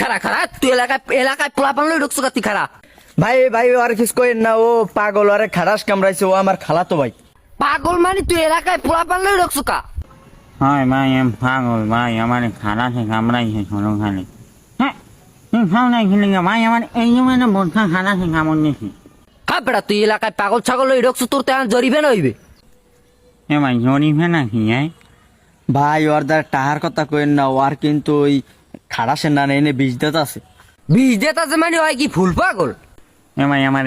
খারা খারা তুই এলাকায় পোলাপান লই ঢুকছো তুই খারা। ভাই ভাই আর কিছু কইেন না, ও পাগল, আরে খারাস কামড়াইছে, ও আমার খালাতো ভাই। পাগল মানে তুই এলাকায় পোলাপান লই ঢুকছো কা? হয় ভাই আমি পাগল ভাই, আমার খারাপে কামড়াইছে সরকারে। হ্যাঁ তুই খাও নাই খেলে ভাই, আমার এই জন্য বোঝা খারাপে কামড় নিয়েছি। হ্যাঁ বেটা তুই এলাকায় পাগল ছাগল লই ঢুকছো, তোর তো এখন জরিবে না হইবে। এ ভাই জরিফে নাকি? ভাই ওর দ্বারা টাহার কথা কইেন না, ওর কিন্তু ওই খারাসের না এনে বিষ দিতে আছে। বিষ দেতা যে মানে হয় কি ফুল পাগল? এ ভাই আমার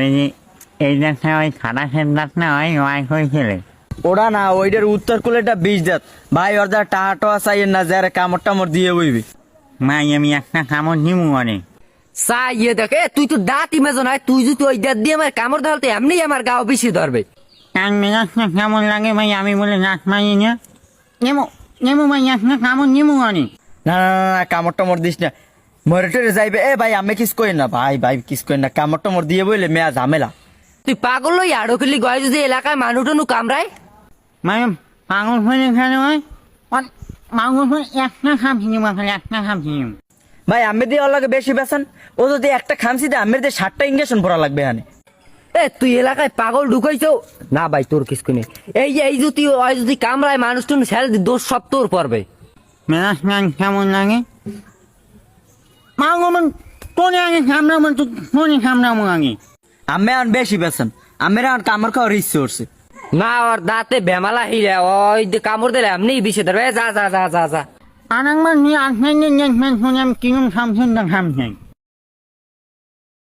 এই দেখতে ওই খারাপের দাঁত না হয় ওয়াই হয়েছিল। ওরা না ওইটার উত্তর কোলেটা বিষ দেত। ভাই ওর দ্বারা টাহা টোয়া চাইয়েন না, যারা কামড় টামড় দিয়ে বইবি। ভাই আমি একটা কামড় নিবো অনেক। ইয়ে দেখে তুই তো দাঁত ইমেজন হয়, তুই যদি ওই দাঁত দিয়ে আমার কামড় ধরতে এমনি আমার গাও বেশি ধরবে। কান মেজাজটা কেমন লাগে ভাই, আমি বলে নাচ মারি না নেবো নেবো ভাই, একটা কামড় নিবো অনেক। না না না না, কামড় টামড় দিস না, মরে টরে যাইবে। এ ভাই আমি কিস কইেন না, ভাই ভাই কিস কইেন না, কামড় টামড় দিয়ে বইলে মেয়া ঝামেলা। তুই পাগল লই আড়ো খেলি গয় যদি এলাকায় মানুষ টানু কামড়ায়। মানে পাগল হয়ে খেলে হয় পাগল হয়ে একটা খামছি নিবো, একটা খামছি নিবো। ভাই আমি দিয়ে ওর লাগে বেশি বেছেন, ও যদি একটা খামছি দেয় আমি দিয়ে 60টা ইঞ্জেকশন ভরা লাগবে এখানে। এ তুই এলাকায় পাগল ঢুকাইছো না ভাই, তোর কিছু নেই। এই যদি কামড়ায় মানুষ টানু ছেড়ে দি, দোষ সব তোর পড়বে। মেজাজ ম্যান কেমন লাগে পাগল তোর আগে সামলাবো, তোর সামলাবো আগে। আমি এখন বেশি বেছেন, আমি এখন কামড় খাওয়ার ইচ্ছে করছে। না ওর দাঁতে বেমালা হিরে, ওই যে কামড় দিলে এমনি বিষে ধরবে। যা যা যা যা যা। আর একবার নিয়ে আসবেন দেখবেন শুনে আমি কিরম সামছেন না সামছেন।